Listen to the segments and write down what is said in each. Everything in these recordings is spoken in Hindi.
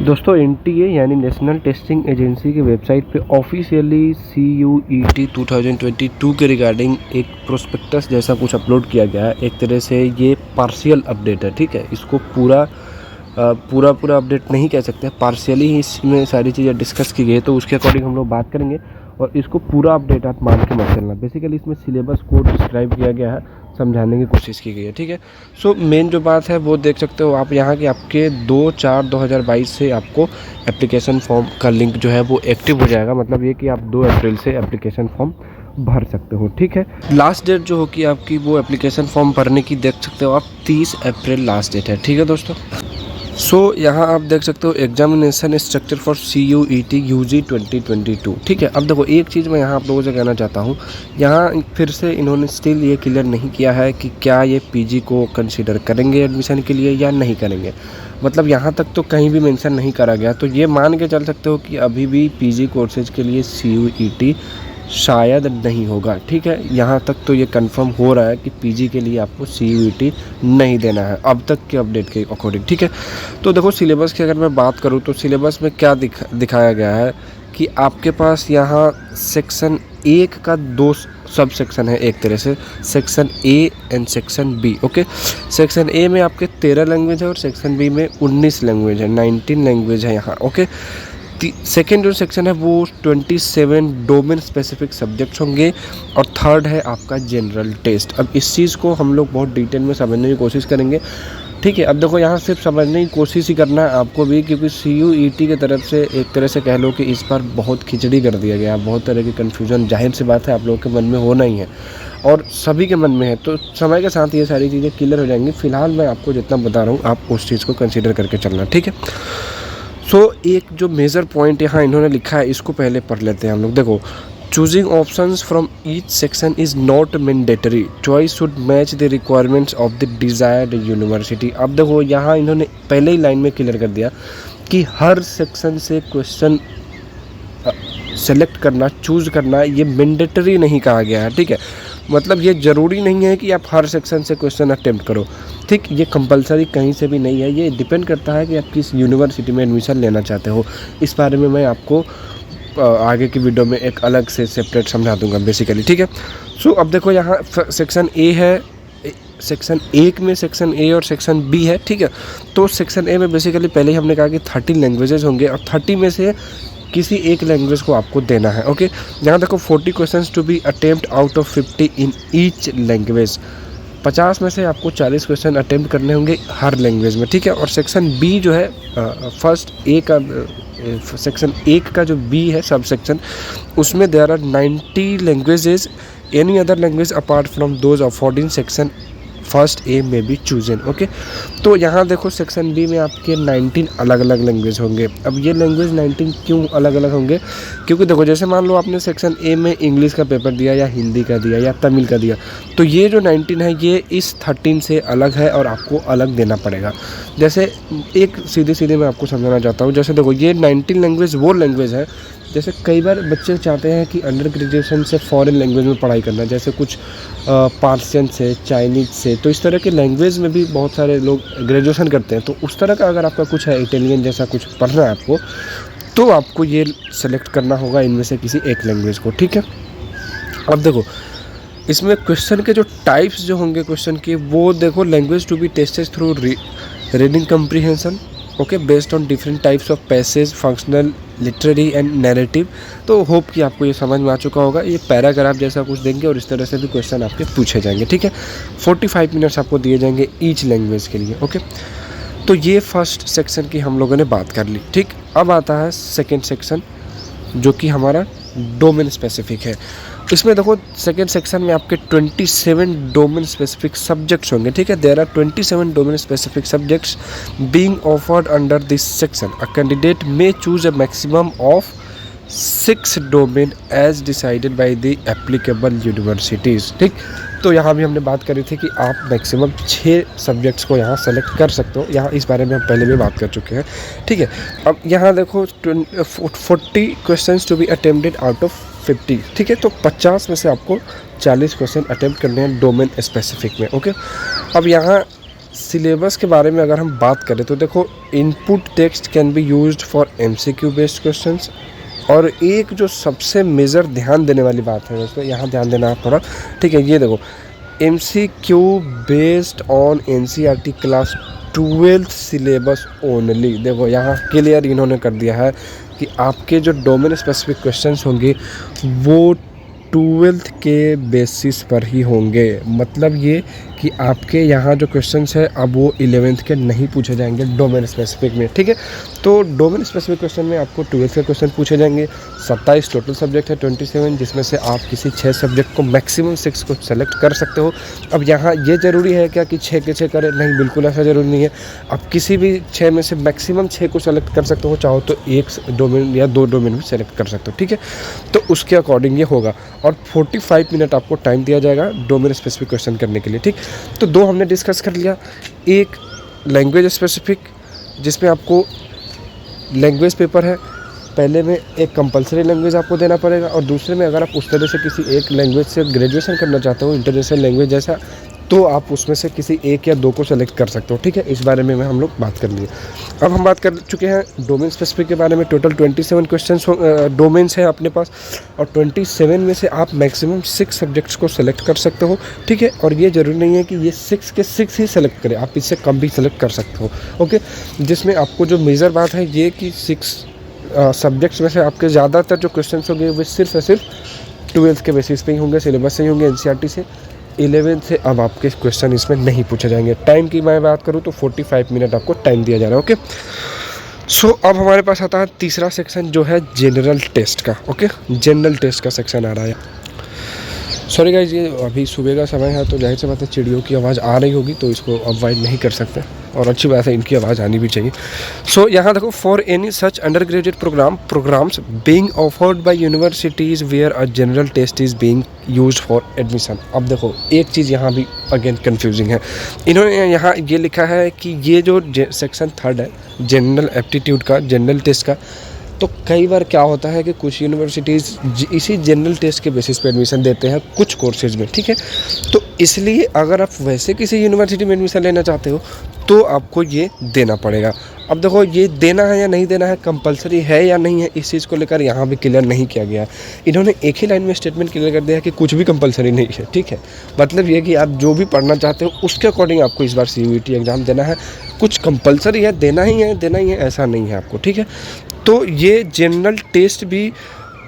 दोस्तों एनटीए यानी नेशनल टेस्टिंग एजेंसी की वेबसाइट पे ऑफिशियली CUET 2022 के रिगार्डिंग एक प्रोस्पेक्टस जैसा कुछ अपलोड किया गया है। एक तरह से ये पार्शियल अपडेट है, ठीक है। इसको पूरा अपडेट नहीं कह सकते, पार्शियली ही इसमें सारी चीज़ें डिस्कस की गई है, तो उसके अकॉर्डिंग हम लोग बात करेंगे और इसको पूरा अपडेट आप मान के मत चलना। बेसिकली इसमें सिलेबस को डिस्क्राइब किया गया है, समझाने की कोशिश की गई है, ठीक है। सो मेन जो बात है वो देख सकते हो आप यहाँ कि आपके 2/4/2022 से आपको एप्लीकेशन फॉर्म का लिंक जो है वो एक्टिव हो जाएगा। मतलब ये कि आप 2 अप्रैल से एप्लीकेशन फॉर्म भर सकते हो, ठीक है। लास्ट डेट जो होगी आपकी वो एप्लीकेशन फॉर्म भरने की देख सकते हो आप 30 अप्रैल लास्ट डेट है, ठीक है दोस्तों। सो यहाँ आप देख सकते हो examination structure for CUET UG 2022, ठीक है। अब देखो एक चीज़ मैं यहाँ आप लोगों से कहना चाहता हूँ, यहाँ फिर से इन्होंने स्टिल ये क्लियर नहीं किया है कि क्या ये PG को कंसीडर करेंगे एडमिशन के लिए या नहीं करेंगे। मतलब यहाँ तक तो कहीं भी मेंशन नहीं करा गया, तो ये मान के चल सकते हो कि अभी भी PG कोर्सेज के लिए CUET शायद नहीं होगा, ठीक है। यहाँ तक तो ये कंफर्म हो रहा है कि PG के लिए आपको CUET नहीं देना है अब तक के अपडेट के अकॉर्डिंग, ठीक है। तो देखो सिलेबस की अगर मैं बात करूँ तो सिलेबस में क्या दिखाया गया है कि आपके पास यहाँ सेक्शन 1 का 2 सब सेक्शन है, एक तरह से section A and section B, okay. Section A में आपके 13 लैंग्वेज है और सेक्शन B में 19 लैंग्वेज है, 19 लैंग्वेज है यहाँ, ओके। सेकेंड जो सेक्शन है वो 27 डोमेन स्पेसिफिक सब्जेक्ट्स होंगे और थर्ड है आपका जनरल टेस्ट। अब इस चीज़ को हम लोग बहुत डिटेल में समझने की कोशिश करेंगे, ठीक है। अब देखो यहाँ सिर्फ समझने की कोशिश ही करना है आपको भी, क्योंकि CUET की तरफ से एक तरह से कह लो कि इस बार बहुत खिचड़ी कर दिया गया, बहुत तरह की कन्फ्यूज़न जाहिर सी बात है आप लोगों के मन में होना ही है और सभी के मन में है। तो समय के साथ ये सारी चीज़ें क्लियर हो जाएंगी। फिलहाल मैं आपको जितना बता रहा हूँ आप उस चीज़ को कंसिडर करके चलना, ठीक है। सो एक जो मेजर पॉइंट यहाँ इन्होंने लिखा है इसको पहले पढ़ लेते हैं हम लोग। देखो, choosing options from each section is not mandatory, choice should match the requirements of the desired university. अब देखो यहाँ इन्होंने पहले ही लाइन में क्लियर कर दिया कि हर सेक्शन से क्वेश्चन सेलेक्ट करना, चूज करना ये मैंडेटरी नहीं कहा गया है, ठीक है। मतलब ये ज़रूरी नहीं है कि आप हर सेक्शन से क्वेश्चन अटेम्प्ट करो, ठीक। ये कंपलसरी कहीं से भी नहीं है, ये डिपेंड करता है कि आप किस यूनिवर्सिटी में एडमिशन लेना चाहते हो। इस बारे में मैं आपको आगे की वीडियो में एक अलग से सेपरेट समझा दूंगा बेसिकली, ठीक है। सो अब देखो यहाँ सेक्शन A है, सेक्शन 1 में सेक्शन A और सेक्शन B है, ठीक है। तो सेक्शन A में बेसिकली पहले ही हमने कहा कि 30 लैंग्वेजेस होंगे और 30 में से किसी एक लैंग्वेज को आपको देना है, ओके। यहाँ देखो 40 questions to be attempt out of 50 in each language, 50 में से आपको 40 क्वेश्चन अटेम्प्ट करने होंगे हर लैंग्वेज में, ठीक है। और सेक्शन B जो है फर्स्ट A का सेक्शन 1 का जो B है सब सेक्शन, उसमें there are 90 languages, any other language apart from those affording section first A may be chosen, okay. तो यहाँ देखो सेक्शन B में आपके 19 अलग अलग लैंग्वेज होंगे। अब ये लैंग्वेज 19 क्यों अलग अलग होंगे, क्योंकि देखो जैसे मान लो आपने सेक्शन A में इंग्लिश का पेपर दिया या हिंदी का दिया या तमिल का दिया, तो ये जो 19 है ये इस 13 से अलग है और आपको अलग देना पड़ेगा। जैसे एक सीधे मैं आपको समझाना चाहता हूँ, जैसे देखो ये 19 लैंग्वेज वो लैंग्वेज है, जैसे कई बार बच्चे चाहते हैं कि अंडर ग्रेजुएशन से फॉरेन लैंग्वेज में पढ़ाई करना, जैसे कुछ पार्सियन से, चाइनीज़ से, तो इस तरह के लैंग्वेज में भी बहुत सारे लोग ग्रेजुएशन करते हैं। तो उस तरह का अगर आपका कुछ है, इटालियन जैसा कुछ पढ़ना है आपको, तो आपको ये सेलेक्ट करना होगा इनमें से किसी एक लैंग्वेज को, ठीक है। अब देखो इसमें क्वेश्चन के जो टाइप्स जो होंगे क्वेश्चन के, वो देखो language to be tested through reading comprehension, okay, based on different types of passage, functional, literary and narrative. तो होप कि आपको ये समझ में आ चुका होगा। ये पैराग्राफ जैसा कुछ देंगे और इस तरह से भी क्वेश्चन आपके पूछे जाएंगे, ठीक है। 45 मिनट्स आपको दिए जाएंगे ईच लैंग्वेज के लिए, ओके। तो ये फर्स्ट सेक्शन की हम लोगों ने बात कर ली, ठीक। अब आता है सेकेंड सेक्शन जो कि हमारा डोमेन स्पेसिफिक है। इसमें देखो सेकेंड सेक्शन में आपके 27 डोमेन स्पेसिफिक सब्जेक्ट्स होंगे, ठीक है। There are 27 domain specific subjects being offered under this section. A candidate may choose a maximum of 6 domain as decided by the applicable universities, ठीक। तो यहाँ भी हमने बात करी थी कि आप मैक्सिमम 6 सब्जेक्ट्स को यहाँ सेलेक्ट कर सकते हो। यहाँ इस बारे में हम पहले भी बात कर चुके हैं, ठीक है। अब यहाँ देखो 40 questions to be attempted out of 50, ठीक है। तो 50 में से आपको 40 क्वेश्चन अटेम्प्ट करने हैं डोमेन स्पेसिफिक में, ओके। अब यहाँ सिलेबस के बारे में अगर हम बात करें तो देखो, input text can be used for MCQ based questions. और एक जो सबसे मेजर ध्यान देने वाली बात है दोस्तों, यहाँ ध्यान देना आप थोड़ा, ठीक है। ये देखो, MCQ based on NCERT class 12th syllabus only. देखो यहाँ क्लियर इन्होंने कर दिया है कि आपके जो डोमेन स्पेसिफिक क्वेश्चंस होंगे वो 12th के बेसिस पर ही होंगे। मतलब ये कि आपके यहाँ जो क्वेश्चंस है अब वो 11th के नहीं पूछे जाएंगे डोमेन स्पेसिफिक में, ठीक है। तो डोमेन स्पेसिफिक क्वेश्चन में आपको 12th के क्वेश्चन पूछे जाएंगे। 27 टोटल सब्जेक्ट है, 27, जिसमें से आप किसी 6 सब्जेक्ट को मैक्सिमम 6 को सेलेक्ट कर सकते हो। अब यहाँ ये ज़रूरी है क्या कि 6 के 6 करें? नहीं, बिल्कुल ऐसा ज़रूरी नहीं है। आप किसी भी 6 में से मैक्सिमम 6 को सेलेक्ट कर सकते हो, चाहो तो 1 डोमेन या 2 डोमेन भी सेलेक्ट कर सकते हो, ठीक है। तो उसके अकॉर्डिंग ये होगा। और 45 मिनट आपको टाइम दिया जाएगा डोमेन स्पेसिफिक क्वेश्चन करने के लिए, ठीक। तो 2 हमने डिस्कस कर लिया। एक लैंग्वेज स्पेसिफिक, जिसमें आपको लैंग्वेज पेपर है, पहले में एक कंपलसरी लैंग्वेज आपको देना पड़ेगा, और दूसरे में अगर आप उस तरह से किसी एक लैंग्वेज से ग्रेजुएशन करना चाहते हो, इंटरनेशनल लैंग्वेज जैसा, तो आप उसमें से किसी 1 या 2 को सेलेक्ट कर सकते हो, ठीक है। इस बारे में हम लोग बात कर लिए। अब हम बात कर चुके हैं डोमेन स्पेसिफिक के बारे में। टोटल 27 क्वेश्चन डोमेन्स हैं अपने पास, और 27 में से आप मैक्सिमम 6 सब्जेक्ट्स को सेलेक्ट कर सकते हो, ठीक है। और ये ज़रूरी नहीं है कि ये 6 के 6 ही सेलेक्ट करें, आप इससे कम भी सेलेक्ट कर सकते हो, ओके। जिसमें आपको जो मेजर बात है ये कि 6 सब्जेक्ट्स में से आपके ज़्यादातर जो क्वेश्चन होंगे वो सिर्फ और सिर्फ 12th के बेसिस पे ही होंगे, सिलेबस से ही होंगे, एनसीईआरटी से। 11th से अब आपके क्वेश्चन इसमें नहीं पूछे जाएंगे। टाइम की मैं बात करूँ तो 45 मिनट आपको टाइम दिया जा रहा है, ओके। सो अब हमारे पास आता है तीसरा सेक्शन, जो है जनरल टेस्ट का, ओके। जनरल टेस्ट का सेक्शन आ रहा है। सॉरी गाइज, ये अभी सुबह का समय है, तो जाहिर सी बात है चिड़ियों की आवाज़ आ रही होगी, तो इसको अवॉइड नहीं कर सकते, और अच्छी बात है, इनकी आवाज़ आनी भी चाहिए। सो यहाँ देखो, for any such undergraduate programmes being offered by universities where a general test is being used for admission. अब देखो, एक चीज़ यहाँ भी अगेन कन्फ्यूजिंग है। इन्होंने यहाँ ये लिखा है कि ये जो सेक्शन 3 है जनरल एप्टीट्यूड का, जनरल टेस्ट का, तो कई बार क्या होता है कि कुछ यूनिवर्सिटीज़ इसी जनरल टेस्ट के बेसिस पे एडमिशन देते हैं कुछ कोर्सेज में, ठीक है। तो इसलिए अगर आप वैसे किसी यूनिवर्सिटी में एडमिशन लेना चाहते हो तो आपको ये देना पड़ेगा। अब देखो, ये देना है या नहीं देना है, कंपलसरी है या नहीं है, इस चीज़ को लेकर यहाँ भी क्लियर नहीं किया गया है। इन्होंने एक ही लाइन में स्टेटमेंट क्लियर कर दिया है कि कुछ भी कंपलसरी नहीं है, ठीक है। मतलब ये कि आप जो भी पढ़ना चाहते हो उसके अकॉर्डिंग आपको इस बार CUET एग्ज़ाम देना है। कुछ कंपलसरी है, देना ही है, ऐसा नहीं है आपको, ठीक है। तो ये जनरल टेस्ट भी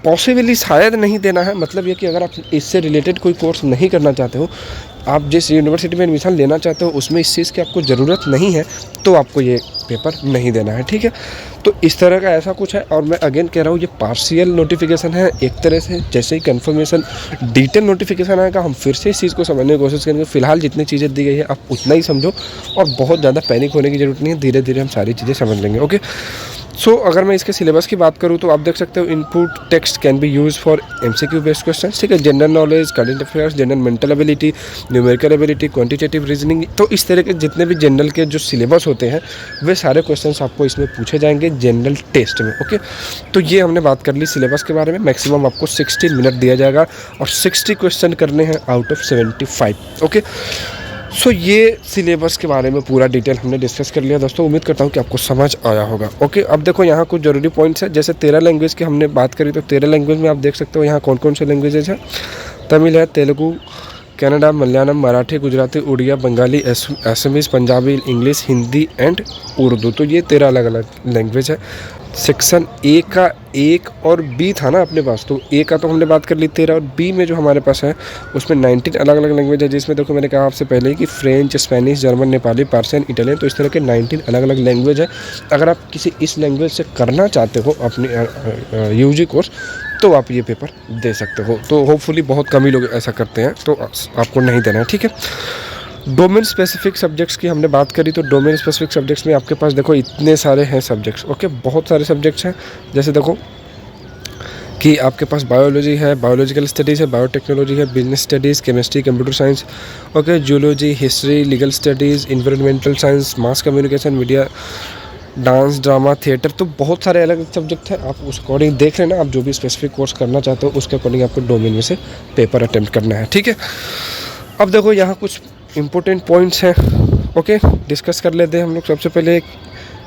पॉसिबली शायद नहीं देना है। मतलब ये कि अगर आप इससे रिलेटेड कोई कोर्स नहीं करना चाहते हो, आप जिस यूनिवर्सिटी में एडमिशन लेना चाहते हो उसमें इस चीज़ की आपको ज़रूरत नहीं है, तो आपको ये पेपर नहीं देना है, ठीक है। तो इस तरह का ऐसा कुछ है। और मैं अगेन कह रहा हूँ, ये पार्शियल नोटिफिकेशन है एक तरह से। जैसे ही कंफर्मेशन डिटेल नोटिफिकेशन आएगा, हम फिर से इस चीज़ को समझने की कोशिश करेंगे। फिलहाल जितनी चीज़ें दी गई है आप उतना ही समझो, और बहुत ज़्यादा पैनिक होने की ज़रूरत नहीं है। धीरे धीरे हम सारी चीज़ें समझ लेंगे, ओके। सो अगर मैं इसके सिलेबस की बात करूँ तो आप देख सकते हो, input text can be use for MCQ based question, ठीक है। General knowledge, current affairs, general mental ability, numerical ability, quantitative reasoning. तो इस तरह के जितने भी जनरल के जो सिलेबस होते हैं वे सारे क्वेश्चंस आपको इसमें पूछे जाएंगे जनरल टेस्ट में, ओके। तो ये हमने बात कर ली सिलेबस के बारे में। मैक्सिमम आपको 60 मिनट दिया जाएगा, और 60 क्वेश्चन करने हैं आउट ऑफ 75, ओके। सो ये सिलेबस के बारे में पूरा डिटेल हमने डिस्कस कर लिया दोस्तों। उम्मीद करता हूँ कि आपको समझ आया होगा, ओके। अब देखो, यहाँ कुछ ज़रूरी पॉइंट्स है। जैसे 13 लैंग्वेज की हमने बात करी, तो 13 लैंग्वेज में आप देख सकते हो यहाँ कौन कौन से लैंग्वेजेज हैं। तमिल है, तेलुगु, कन्नड़ा, मलयालम, मराठी, गुजराती, उड़िया, बंगाली, असमीज, पंजाबी, इंग्लिश, हिंदी एंड उर्दू। तो ये 13 अलग अलग लैंग्वेज है। सेक्शन ए का 1 और B था ना अपने पास, तो A का तो हमने बात कर ली 13, और B में जो हमारे पास है उसमें 19 अलग अलग लैंग्वेज है। जिसमें देखो, मैंने कहा आपसे पहले ही कि French, Spanish, German, Nepali, Persian, Italian, तो इस तरह के 19 अलग अलग लैंग्वेज है। अगर आप किसी इस लैंग्वेज से करना चाहते हो अपनी UG कोर्स, तो आप ये पेपर दे सकते हो। तो होपफुली बहुत कम ही लोग ऐसा करते हैं, तो आपको नहीं देना है, ठीक है। डोमेन स्पेसिफिक सब्जेक्ट्स की हमने बात करी, तो डोमेन स्पेसिफिक सब्जेक्ट्स में आपके पास देखो इतने सारे हैं सब्जेक्ट्स, ओके। बहुत सारे सब्जेक्ट्स हैं। जैसे देखो कि आपके पास बायोलॉजी है, बायोलॉजिकल स्टडीज़ है, बायोटेक्नोलॉजी है, business studies, chemistry, computer science, okay, zoology, history, legal studies, environmental science, mass communication, media, dance, drama, theatre. तो बहुत सारे अलग अलग सब्जेक्ट हैं। आप उस अकॉर्डिंग देख लेना, आप जो भी स्पेसिफिक कोर्स करना चाहते हो उसके अकॉर्डिंग आपको डोमेन में से पेपर अटेम्प्ट करना है, ठीक है। अब देखो, यहाँ कुछ इंपॉर्टेंट पॉइंट्स हैं ओके, डिस्कस कर लेते हैं हम लोग। सबसे पहले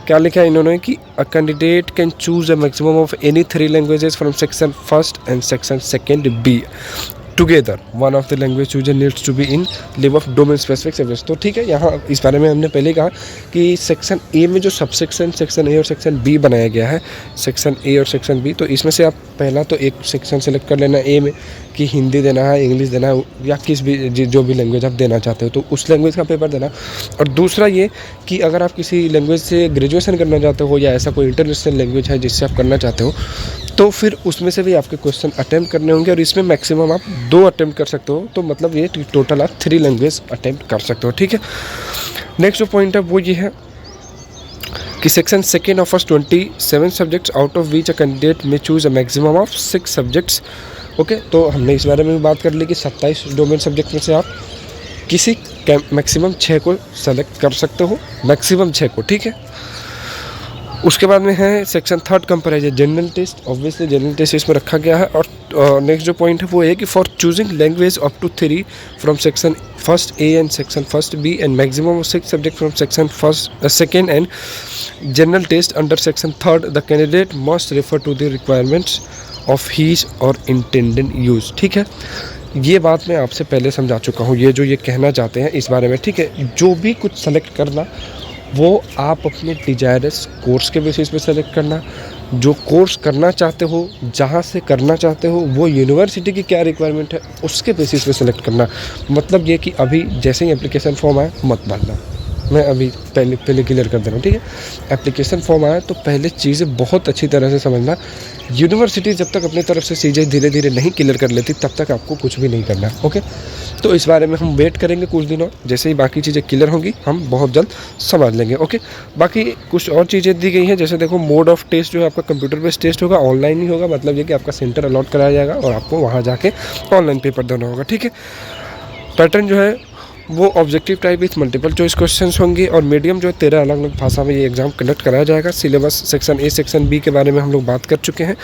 क्या लिखा है इन्होंने कि a candidate can choose a maximum of any 3 languages from section first and section second be together. One of the language chooser needs to be in lieu of domain specific subjects. तो ठीक है, यहाँ इस बारे में हमने पहले कहा कि सेक्शन ए में जो सब सेक्शन ए और सेक्शन बी बनाया गया है, सेक्शन ए और सेक्शन बी, तो इसमें से आप पहला तो एक सेक्शन सेलेक्ट कर लेना ए में कि हिंदी देना है, इंग्लिश देना है, या किस भी जो भी लैंग्वेज आप देना चाहते हो तो उस लैंग्वेज का पेपर देना। और दूसरा ये कि अगर आप किसी लैंग्वेज से ग्रेजुएशन करना चाहते हो या ऐसा कोई इंटरनेशनल लैंग्वेज है जिससे आप करना चाहते हो, तो फिर उसमें से भी आपके क्वेश्चन अटैम्प्ट करने होंगे और इसमें मैक्सिमम आप 2 अटैम्प्ट कर सकते हो। तो मतलब ये टोटल आप 3 लैंग्वेज अटैम्प्ट कर सकते हो। ठीक है, नेक्स्ट जो पॉइंट है वो ये है कि section second offers 27 subjects out of which a candidate may choose a maximum of 6 subjects. Okay, तो हमने इस बारे में भी बात कर ली कि 27 डोमेन सब्जेक्ट में से आप किसी मैक्सिमम 6 को सेलेक्ट कर सकते हो, मैक्सिमम 6 को। ठीक है, उसके बाद में है section third comparison general test. Obviously general test इसमें रखा गया है। और नेक्स्ट जो पॉइंट है वो है कि for choosing language up to 3 from section first A and section first B and maximum of 6 subject from section first second and general test under section third, the candidate must refer to the requirements of his or intended use. ठीक है, ये बात मैं आपसे पहले समझा चुका हूँ, ये जो ये कहना चाहते हैं इस बारे में। ठीक है, जो भी कुछ सेलेक्ट करना वो आप अपने डिजायरस कोर्स के बेसिस पे सेलेक्ट करना। जो कोर्स करना चाहते हो, जहाँ से करना चाहते हो, वो यूनिवर्सिटी की क्या रिक्वायरमेंट है उसके बेसिस पे सेलेक्ट करना। मतलब ये कि अभी जैसे ही एप्लीकेशन फॉर्म आए मत भरना। मैं अभी पहले क्लियर कर दे रहा हूँ। ठीक है, एप्लीकेशन फॉर्म आया तो पहले चीज़ें बहुत अच्छी तरह से समझना। यूनिवर्सिटी जब तक अपनी तरफ से चीज़ें धीरे धीरे नहीं क्लियर कर लेती तब तक आपको कुछ भी नहीं करना। ओके, तो इस बारे में हम वेट करेंगे कुछ दिनों, जैसे ही बाकी चीज़ें क्लियर होंगी हम बहुत जल्द समझ लेंगे। ओके, बाकी कुछ और चीज़ें दी गई हैं, जैसे देखो मोड ऑफ टेस्ट जो है आपका कंप्यूटर बेस्ड टेस्ट होगा, ऑनलाइन ही होगा। मतलब ये कि आपका सेंटर अलॉट कराया जाएगा और आपको वहाँ जाके ऑनलाइन पेपर देना होगा। ठीक है, पैटर्न जो है वो objective type with multiple choice questions होंगे और मीडियम जो है 13 अलग अलग भाषा में ये एग्जाम कंडक्ट कराया जाएगा। Syllabus section A section B के बारे में हम लोग बात कर चुके हैं,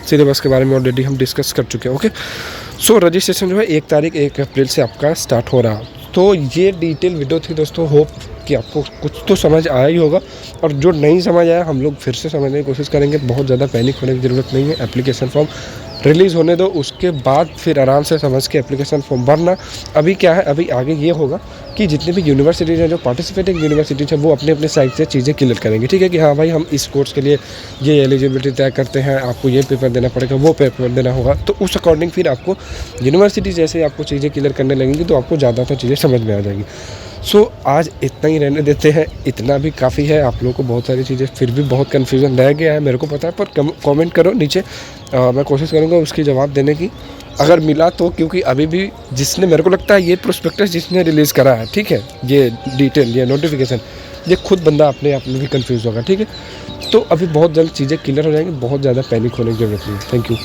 सिलेबस के बारे में ऑलरेडी हम डिस्कस कर चुके हैं। ओके, सो रजिस्ट्रेशन जो है 1 अप्रैल से आपका स्टार्ट हो रहा। तो ये डिटेल वीडियो थी दोस्तों, होप कि आपको कुछ तो समझ आया ही होगा। और जो नहीं समझ आया हम लोग फिर से समझने की कोशिश करेंगे। बहुत ज़्यादा पैनिक होने की ज़रूरत नहीं है, एप्लीकेशन फॉर्म रिलीज़ होने दो, उसके बाद फिर आराम से समझ के एप्लीकेशन फॉर्म भरना। अभी क्या है, अभी आगे ये होगा कि जितनी भी यूनिवर्सिटीज़ हैं, जो पार्टिसिपेटिंग यूनिवर्सिटीज़ हैं, वो अपने अपने साइड से चीज़ें क्लियर करेंगे। ठीक है, कि हाँ भाई हम इस कोर्स के लिए ये एलिजिबिलिटी तय करते हैं, आपको ये पेपर देना पड़ेगा, वो पेपर देना होगा। तो उस अकॉर्डिंग फिर आपको यूनिवर्सिटी जैसे आपको चीज़ें क्लियर करने लगेंगी तो आपको ज़्यादातर चीज़ें समझ में आ जाएगी। सो आज इतना ही रहने देते हैं, इतना भी काफ़ी है। आप लोगों को बहुत सारी चीज़ें फिर भी बहुत कन्फ्यूज़न रह गया है, मेरे को पता है, पर कमेंट करो नीचे, मैं कोशिश करूँगा उसकी जवाब देने की, अगर मिला तो। क्योंकि अभी भी जिसने, मेरे को लगता है ये प्रोस्पेक्टस जिसने रिलीज़ करा है, ठीक है, ये डिटेल, ये नोटिफिकेशन, ये खुद बंदा अपने आप में भी कन्फ्यूज़ होगा। ठीक है, तो अभी बहुत जल्द चीज़ें क्लियर हो जाएंगी, बहुत ज़्यादा पैनिक होने की जरूरत नहीं है। Thank you.